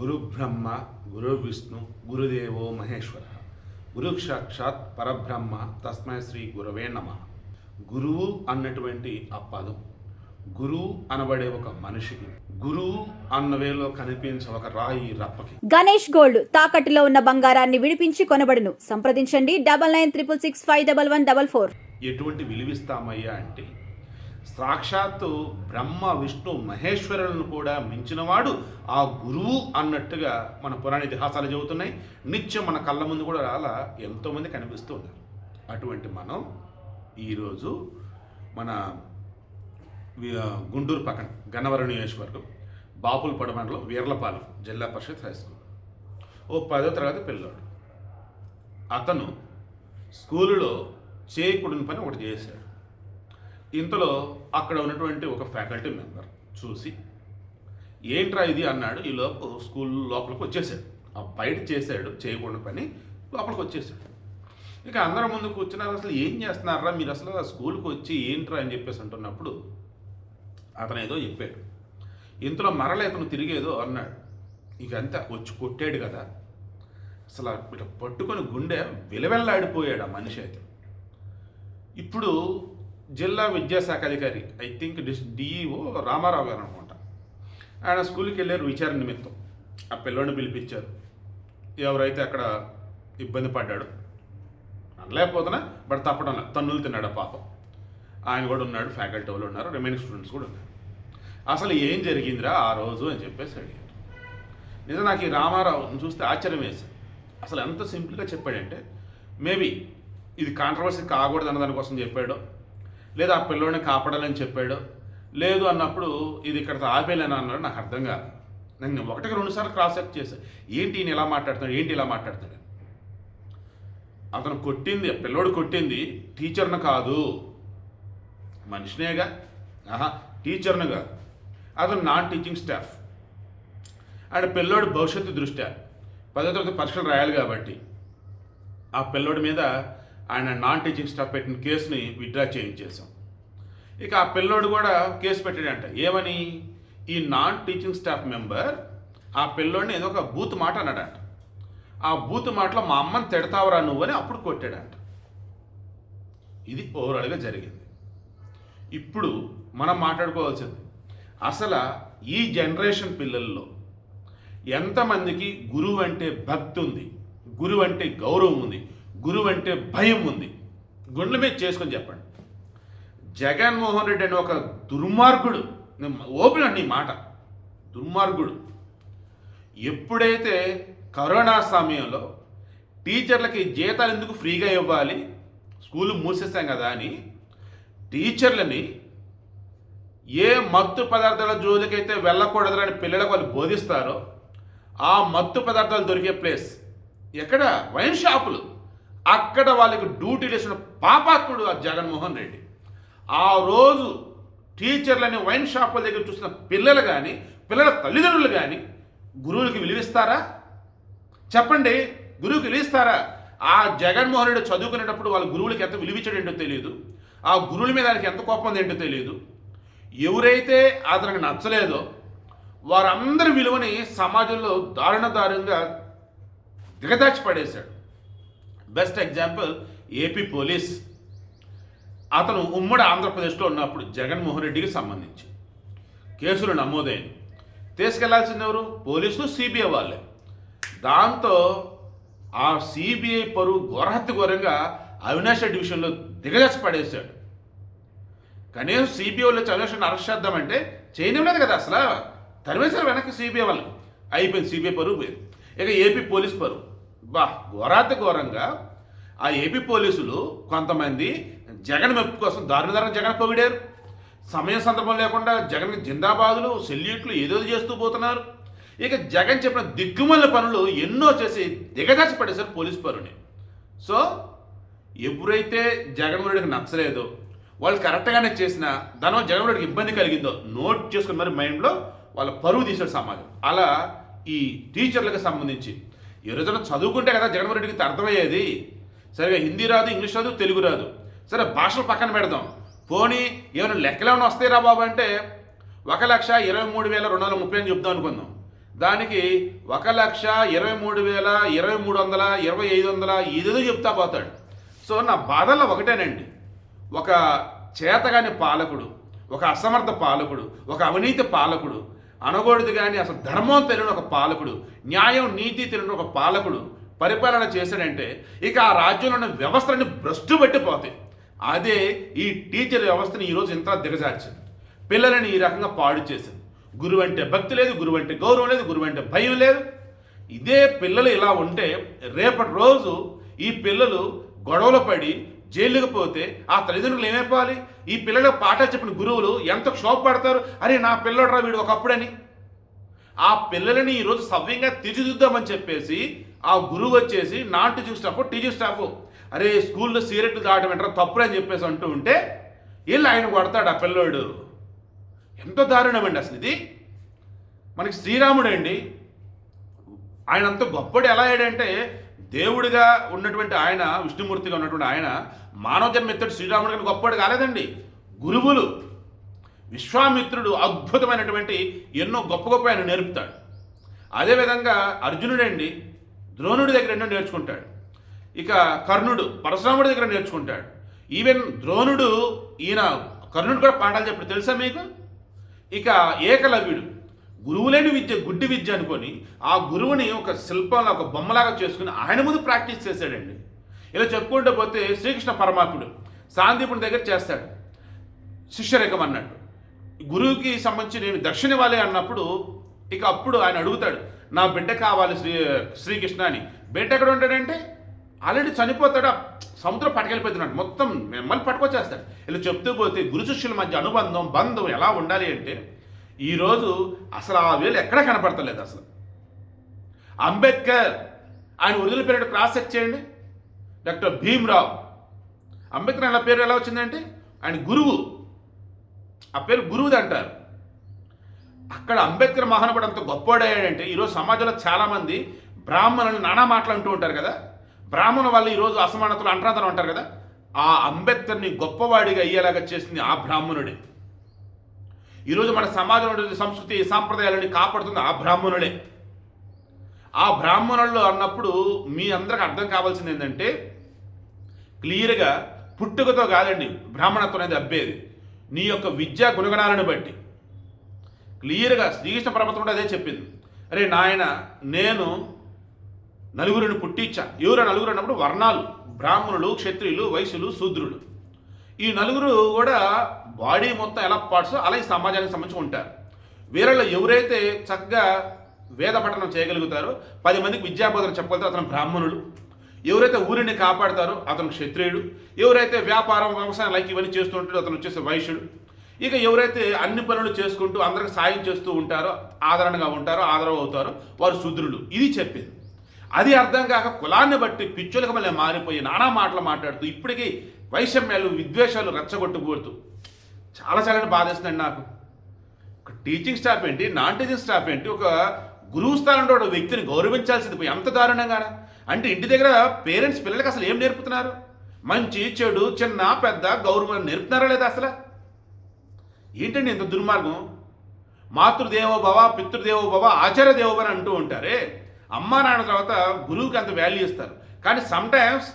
గురు బ్రహ్మ గురు విష్ణు గురుదేవో మహేశ్వర గురు సాక్షాత్ పరబ్రహ్మ తస్మై శ్రీ గురవే నమః. గురువు అన్నటువంటి ఆ పదం, గురువు అనబడే ఒక మనిషికి, గురువు అన్న వేలో కనిపించే ఒక రాయి రప్పకి. గణేష్ గోల్డ్ తాకట్టులో ఉన్న బంగారాన్ని విడిపించి కొనబడును. సంప్రదించండి 9966651144. ఎటువంటి విలువిస్తామయ్యా అంటే, సాక్షాత్తు బ్రహ్మ విష్ణు మహేశ్వరులను కూడా మించినవాడు ఆ గురువు అన్నట్టుగా మన పురాణ ఇతిహాసాలు చెబుతున్నాయి. నిత్యం మన కళ్ళ ముందు కూడా అలా ఎంతోమంది కనిపిస్తూ ఉన్నారు. అటువంటి మనం ఈరోజు మన గుంటూరు పక్కన గన్నవరం నియోజకవర్గం బాపులపాడు మండలం వీర్లపాలెం జిల్లా పరిషత్ హై స్కూల్ ఓ 10వ తరగతి పిల్లాడు. అతను స్కూలులో చేయకూడని పని ఒకటి చేశాడు. ఇంతలో అక్కడ ఉన్నటువంటి ఒక ఫ్యాకల్టీ మెంబర్ చూసి ఏంట్రా ఇది అన్నాడు. ఈ లోపు స్కూల్ లోపలికి వచ్చేసాడు. ఆ బయట చేశాడు చేయకూడని పని, లోపలికి వచ్చేసాడు. ఇక అందరం ముందు కూర్చున్నారు. అసలు ఏం చేస్తున్నారా మీరు, అసలు స్కూల్కి వచ్చి ఏంట్రా అని చెప్పేసి అంటున్నప్పుడు అతను ఏదో చెప్పాడు. ఇంతలో మరల ఇతను తిరిగేదో అన్నాడు. ఇక అంతా వచ్చి కొట్టాడు కదా, అసలు ఇట్లా పట్టుకొని గుండె విలవెల్లాడిపోయాడు ఆ మనిషి అయితే. ఇప్పుడు జిల్లా విద్యాశాఖ అధికారి, ఐ థింక్ డిఈఓ రామారావు గారు అనుకుంటా, ఆయన స్కూల్కి వెళ్ళారు విచారణ నిమిత్తం. ఆ పిల్లోడిని పిలిపించారు. ఎవరైతే అక్కడ ఇబ్బంది పడ్డాడు అనలేకపోతున్నా, బట్ తప్పడం తన్నులు తిన్నాడు పాపం. ఆయన కూడా ఉన్నాడు, ఫ్యాకల్టీ వాళ్ళు ఉన్నారు, రిమైనింగ్ స్టూడెంట్స్ కూడా ఉన్నారు. అసలు ఏం జరిగిందిరా ఆ రోజు అని చెప్పేసి అడిగారు. నిజం నాకు ఈ రామారావుని చూస్తే ఆశ్చర్యం వేశారు. అసలు ఎంత సింపుల్గా చెప్పాడంటే, మేబీ ఇది కాంట్రవర్సీ కాకూడదు అన్న దానికోసం చెప్పాడు, లేదా ఆ పిల్లోడిని కాపాడాలని చెప్పాడు, లేదు అన్నప్పుడు ఇది ఇక్కడ ఆపేలేని అన్నాడు. నాకు అర్థం కాదు. నేను 1-2 సార్లు క్రాస్ చెక్ చేశాను. ఏంటి ఈయన ఇలా మాట్లాడుతున్నాడు, ఏంటి ఇలా మాట్లాడుతున్నాడు. అతను కొట్టింది, పిల్లోడు కొట్టింది టీచర్ను కాదు, మనిషినేగా, టీచర్ను కాదు. అతను నాన్ టీచింగ్ స్టాఫ్. ఆయన పిల్లోడి భవిష్యత్తు దృష్ట్యా 10వ తరగతి పరీక్షలు రాయాలి కాబట్టి ఆ పిల్లోడి మీద ఆయన నాన్ టీచింగ్ స్టాఫ్ పెట్టిన కేసుని విత్డ్రా చేయించేశాం. ఇక ఆ పిల్లోడు కూడా కేసు పెట్టాడంట. ఏమని, ఈ నాన్ టీచింగ్ స్టాఫ్ మెంబర్ ఆ పిల్లోడిని ఏదో ఒక బూత్ మాట అన్నాడంట. ఆ బూత్ మాటలో మా అమ్మని తిడతావరా నువ్వు అని అప్పుడు కొట్టాడంట. ఇది ఓవరాల్గా జరిగింది. ఇప్పుడు మనం మాట్లాడుకోవాల్సింది, అసలు ఈ జనరేషన్ పిల్లల్లో ఎంతమందికి గురువు అంటే భక్తి ఉంది, గురువు అంటే గౌరవం ఉంది, గురువు అంటే భయం ఉంది? గుండెల మీద చేసుకొని చెప్పండి. జగన్మోహన్ రెడ్డి అనే ఒక దుర్మార్గుడు, ఓపెన్ అండి ఈ మాట, దుర్మార్గుడు ఎప్పుడైతే కరోనా సమయంలో టీచర్లకి జీతాలు ఎందుకు ఫ్రీగా ఇవ్వాలి, స్కూలు మూసేస్తాం కదా అని టీచర్లని ఏ మత్తు పదార్థాల జోలికైతే వెళ్ళకూడదని పిల్లలకు వాళ్ళు బోధిస్తారో ఆ మత్తు పదార్థాలు దొరికే ప్లేస్ ఎక్కడ, వైన్ షాపులు, అక్కడ వాళ్ళకి డ్యూటీ చేసిన పాపాత్ముడు ఆ జగన్మోహన్ రెడ్డి. ఆ రోజు టీచర్లని వైన్ షాపుల దగ్గర చూసిన పిల్లలు కానీ పిల్లల తల్లిదండ్రులు కానీ గురువులకి విలువిస్తారా చెప్పండి? గురువుకి విలువిస్తారా? ఆ జగన్మోహన్ రెడ్డి చదువుకునేటప్పుడు వాళ్ళ గురువులకి ఎంత విలువించాడేంటో తెలియదు, ఆ గురువుల మీద ఆయనకి ఎంత కోపం ఏంటో తెలియదు. ఎవరైతే అతనికి నచ్చలేదో వారందరి విలువని సమాజంలో దారుణంగా దిగదాచి పడేశాడు. Best example AP police. అతను ఉమ్మడి ఆంధ్రప్రదేశ్లో ఉన్నప్పుడు జగన్మోహన్ రెడ్డికి సంబంధించి కేసులు నమోదైన తీసుకెళ్లాల్సింది ఎవరు? పోలీసులు, సిబిఐ వాళ్ళే. దాంతో ఆ సిబిఐ పరువు ఘోరహత్యఘోరంగా అవినాష్ రెడ్డి విషయంలో దిగజాచి పడేశాడు. కనీసం సిబిఐ వాళ్ళు అవినాష్ రెడ్డిని అరెస్ట్ చేద్దామంటే చేయనివ్వలేదు కదా, అసలు తరివేశారు వెనక్కి సిబిఐ వాళ్ళకి. అయిపోయింది సిబిఐ పరువు పోయింది. ఇక ఏపీ పోలీస్ పరువు ఘోరంగా ఆ ఏపీ పోలీసులు కొంతమంది జగన్ మెప్పు కోసం దారుణంగా జగన్ పొగిడారు. సమయం సందర్భం లేకుండా జగన్కి జిందాబాదులు, సెల్యూట్లు ఏదో చేస్తూ పోతున్నారు. ఇక జగన్ చెప్పిన దిగ్గుమల్ల పనులు ఎన్నో చేసి దిగజాచి పడేశారు పోలీస్ పరువుని. సో ఎవరైతే జగన్మోహన్ రెడ్డికి నచ్చలేదో, వాళ్ళు కరెక్ట్గానే చేసిన దానివల్ల జగన్మోహన్ రెడ్డికి ఇబ్బంది కలిగిందో నోట్ చేసుకుని మరి మైండ్లో వాళ్ళ పరువు తీశాడు సమాజం. అలా ఈ టీచర్లకు సంబంధించి ఈ రోజున చదువుకుంటే కదా జగన్మోహన్ రెడ్డికి అర్థమయ్యేది. సరిగా హిందీ రాదు, ఇంగ్లీష్ రాదు, తెలుగు రాదు, సరే భాషలు పక్కన పెడదాం, పోనీ ఏమైనా లెక్కలు ఏమైనా వస్తాయిరా బాబు అంటే 1,23,230 అని చెప్దాం అనుకుందాం. దానికి 1,23,000, 2,300, 2,500 ఇదేదో చెప్తా పోతాడు. సో నా బాధల్లో ఒకటేనండి, ఒక చేతగాని పాలకుడు, ఒక అసమర్థ పాలకుడు, ఒక అవినీతి పాలకుడు, అనకూడదు కానీ అసలు ధర్మం తెలియని ఒక పాలకుడు, న్యాయం నీతి తెలియని ఒక పాలకుడు పరిపాలన చేశాడంటే ఇక ఆ రాజ్యంలో ఉన్న వ్యవస్థలన్నీ భ్రష్టు పెట్టిపోతాయి. అదే ఈ టీచర్ వ్యవస్థని ఈరోజు ఇంత దిగజార్చింది, పిల్లలని ఈ రకంగా పాడు చేసింది. గురువు అంటే భక్తి లేదు, గురువు అంటే గౌరవం లేదు, గురువు అంటే భయం లేదు. ఇదే పిల్లలు ఇలా ఉంటే రేపటి రోజు ఈ పిల్లలు గొడవలు పడి జైలుకి పోతే ఆ తల్లిదండ్రులు ఏమైపోవాలి? ఈ పిల్లలకు పాఠాలు చెప్పిన గురువులు ఎంత క్షోభపడతారు, అరే నా పిల్లడు వీడు ఒకప్పుడని. ఆ పిల్లలని ఈరోజు సవ్యంగా తీర్చిదిద్దామని చెప్పేసి ఆ గురువు వచ్చేసి non teaching staff, teaching staff అరే స్కూల్లో సిగరెట్లు దాటం వెంటనే తప్పుడు అని చెప్పేసి అంటూ ఉంటే వీళ్ళు ఆయన కొడతాడు ఆ పిల్లోడు. ఎంతో దారుణమండి అసలు ఇది. మనకి శ్రీరాముడు అండి, ఆయన అంత గొప్పడు ఎలా అయ్యాడంటే దేవుడిగా ఉన్నటువంటి ఆయన, విష్ణుమూర్తిగా ఉన్నటువంటి ఆయన మానవ జన్మ ఎత్తాడు. శ్రీరాముడు కానీ గొప్పడు కాలేదండి, గురువులు. విశ్వామిత్రుడు అద్భుతమైనటువంటి ఎన్నో గొప్ప గొప్ప ఆయన నేర్పుతాడు. అదేవిధంగా అర్జునుడండి ద్రోణుడి దగ్గర ఎన్నో నేర్చుకుంటాడు. ఇక కర్ణుడు పరశురాముడి దగ్గర నేర్చుకుంటాడు. ఈవెన్ ద్రోణుడు కర్ణుడు కూడా పాఠాలు చెప్పాడు తెలుసా మీకు? ఇక ఏకలవ్యుడు గురువులేని విద్య గుడ్డి విద్య అనుకొని ఆ గురువుని ఒక శిల్పంలో ఒక బొమ్మలాగా చేసుకుని ఆయన ముందు ప్రాక్టీస్ చేశాడండి. ఇలా చెప్పుకుంటూ పోతే శ్రీకృష్ణ పరమాత్ముడు సాందీపుని దగ్గర చేస్తాడు శిష్యరేఖం అన్నట్టు. గురువుకి సంబంధించి నేను దక్షిణ ఇవ్వాలి అన్నప్పుడు ఇక అప్పుడు ఆయన అడుగుతాడు, నా బిడ్డ కావాలి శ్రీకృష్ణ అని. బిడ్డ ఎక్కడ ఉంటాడంటే ఆల్రెడీ చనిపోతాడు, సముద్రం పట్టుకెళ్ళిపోతున్నాడు, మొత్తం మిమ్మల్ని పట్టుకొచ్చేస్తాడు. ఇలా చెప్తూ పోతే గురు శిష్యుల మధ్య అనుబంధం బంధం ఎలా ఉండాలి అంటే ఈరోజు అసలు ఆ వేలు ఎక్కడా కనపడతలేదు. అసలు అంబేద్కర్ ఆయన ఒరిజినల్ పేరు క్రాస్ చెక్ చేయండి, డాక్టర్ భీమ్రావ్ అంబేద్కర్ అలా పేరు ఎలా వచ్చిందంటే ఆయన గురువు, ఆ పేరు గురువుది అంటారు. అక్కడ అంబేద్కర్ మహానుభావుడు అంత గొప్పవాడయ్యాడంటే ఈరోజు సమాజంలో చాలామంది బ్రాహ్మణులు నానా మాటలు అంటూ ఉంటారు కదా, బ్రాహ్మణ వాళ్ళు ఈరోజు అసమానతలు అంటరాంతరం అంటారు కదా, ఆ అంబేద్కర్ని గొప్పవాడిగా అయ్యేలాగా చేసింది ఆ బ్రాహ్మణుడే. ఈరోజు మన సమాజంలో సంస్కృతి సాంప్రదాయాలని కాపాడుతుంది ఆ బ్రాహ్మణుడే. ఆ బ్రాహ్మణులు అన్నప్పుడు మీ అందరికి అర్థం కావాల్సింది ఏంటంటే క్లియర్గా పుట్టుకతో కాదండి బ్రాహ్మణత్వం అనేది అబ్బేది, నీ యొక్క విద్యా గుణగణాలను బట్టి. క్లియర్గా శ్రీకృష్ణ పరమాత్మ అదే చెప్పింది, అరే నాయన నేను నలుగురిని పుట్టించా. ఎవరు నలుగురు అన్నప్పుడు వర్ణాలు, బ్రాహ్మణులు, క్షత్రియులు, వైశ్యులు, శూద్రులు. ఈ నలుగురు కూడా బాడీ మొత్తం ఎలా పార్ట్స్ అలా ఈ సమాజానికి సంబంధించి ఉంటారు. వీళ్ళలో ఎవరైతే చక్కగా వేద పఠనం చేయగలుగుతారో 10 మందికి విద్యాబోధన చెప్పగలుగుతారో అతను బ్రాహ్మణుడు. ఎవరైతే ఊరిని కాపాడతారో అతను క్షత్రియుడు. ఎవరైతే వ్యాపారం వ్యవసాయం లైక్ ఇవన్నీ చేస్తూ ఉంటాడో అతను వచ్చేసి వైశ్యుడు. ఇక ఎవరైతే అన్ని పనులు చేసుకుంటూ అందరికి సాయం చేస్తూ ఉంటారో, ఆదరణగా ఉంటారో, ఆదరణ అవుతారో వారు శూద్రులు. ఇది చెప్పింది. అది అర్థం కాక కులాన్ని బట్టి పిచ్చులకు మళ్ళీ మారిపోయి నానా మాటలు మాట్లాడుతూ ఇప్పటికీ వైషమ్యాలు విద్వేషాలు రెచ్చగొట్టుకోడుతూ చాలా చాలా బాధేస్తుందండి నాకు. ఒక టీచింగ్ స్టాఫ్ ఏంటి, నాన్ టీచింగ్ స్టాఫ్ ఏంటి, ఒక గురువు స్థానంలో ఒక వ్యక్తిని గౌరవించాల్సింది పోయి ఎంత దారుణంగా. అంటే ఇంటి దగ్గర పేరెంట్స్ పిల్లలకి అసలు ఏం నేర్పుతున్నారు? మంచి చెడు చిన్న పెద్ద గౌరవం నేర్పుతున్నారా లేదా? అసలు ఏంటండి ఇంత దుర్మార్గం? మాతృదేవోభవ పితృదేవోభవ ఆచార్య దేవోభవ అంటూ ఉంటారే, అమ్మా నాన్న తర్వాత గురువుకి అంత వాల్యూ ఇస్తారు. కానీ సమ్టైమ్స్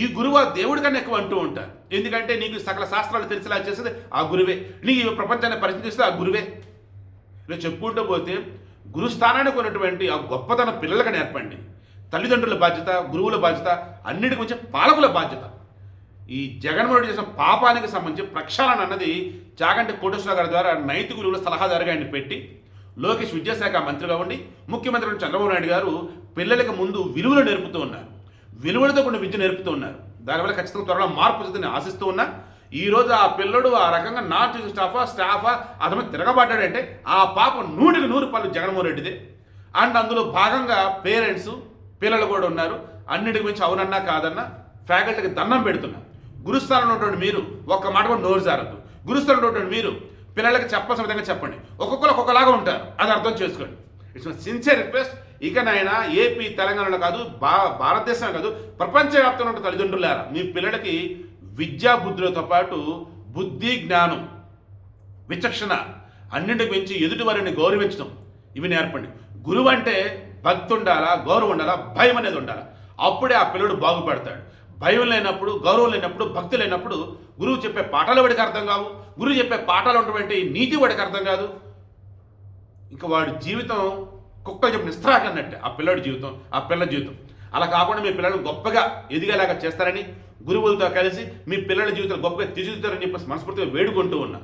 ఈ గురువు ఆ దేవుడి కన్నా ఎక్కువ అంటూ ఉంటారు. ఎందుకంటే నీకు సకల శాస్త్రాలు తెలిసేలా చేసేది ఆ గురువే, నీకు ప్రపంచాన్ని పరిశీలిస్తే ఆ గురువే. ఇలా చెప్పుకుంటూ పోతే గురుస్థానానికి ఉన్నటువంటి ఆ గొప్పతనం పిల్లలకు నేర్పండి. తల్లిదండ్రుల బాధ్యత, గురువుల బాధ్యత, అన్నిటికి వచ్చే పాలకుల బాధ్యత. ఈ జగన్మోహన్ చేసిన పాపానికి సంబంధించి ప్రక్షాళన అన్నది చాగంటి కోటేశ్వరరావు గారి ద్వారా నైతిక గురువుల సలహాదారుగా ఆయన పెట్టి లోకేష్ విద్యాశాఖ మంత్రిగా ఉండి ముఖ్యమంత్రి చంద్రబాబు నాయుడు గారు పిల్లలకు ముందు విలువలు నేర్పుతూ ఉన్నారు, విలువలతో కొన్ని విద్య నేర్పుతూ ఉన్నారు. దానివల్ల ఖచ్చితంగా త్వరలో మార్పు వస్తుందని ఆశిస్తూ ఉన్నా. ఈరోజు ఆ పిల్లడు ఆ రకంగా నాన్ టీచింగ్ స్టాఫా అతను తిరగబడ్డాడంటే ఆ పాప 100% జగన్మోహన్ రెడ్డిదే. అండ్ అందులో భాగంగా పేరెంట్స్ పిల్లలు కూడా ఉన్నారు. అన్నిటికి మించి అవునన్నా కాదన్నా ఫ్యాకల్టీకి దండం పెడుతున్నా. గురుస్థానంలో ఉన్నటువంటి మీరు ఒక్క మాట కూడా నోరు జారద్దు. గురుస్థానంలో ఉన్నటువంటి మీరు పిల్లలకి చెప్పాల్సిన విధంగా చెప్పండి. ఒక్కొక్కరు ఒక్కొక్కలాగా ఉంటారు, అది అర్థం చేసుకోండి. It's my sincere request. ఇకనైనా ఏపీ తెలంగాణలో కాదు, భారతదేశంలో కాదు, ప్రపంచవ్యాప్తంగా ఉన్న తల్లిదండ్రులారా మీ పిల్లలకి విద్యా బుద్ధులతో పాటు బుద్ధి జ్ఞానం విచక్షణ అన్నింటికి మించి ఎదుటి వారిని గౌరవించడం ఇవి నేర్పండి. గురువు అంటే భక్తి ఉండాలా, గౌరవం ఉండాలా, భయం అనేది ఉండాలా. అప్పుడే ఆ పిల్లడు బాగుపడతాడు. భయం లేనప్పుడు, గౌరవం లేనప్పుడు, భక్తి లేనప్పుడు గురువు చెప్పే పాఠాలు వాడికి అర్థం కావు. గురువు చెప్పే పాఠాలు ఉన్నటువంటి నీతి వాడికి అర్థం కాదు. ఇంకా వాడి జీవితం కుక్కలు చెప్పిన నిస్త్రాక అన్నట్టే ఆ పిల్లడి జీవితం, ఆ పిల్ల జీవితం. అలా కాకుండా మీ పిల్లలు గొప్పగా ఎదిగేలాగా చేస్తారని, గురువులతో కలిసి మీ పిల్లల జీవితం గొప్పగా తీర్చిదిద్దుతారని చెప్పేసి మనస్ఫూర్తిగా వేడుకుంటూ ఉన్నా.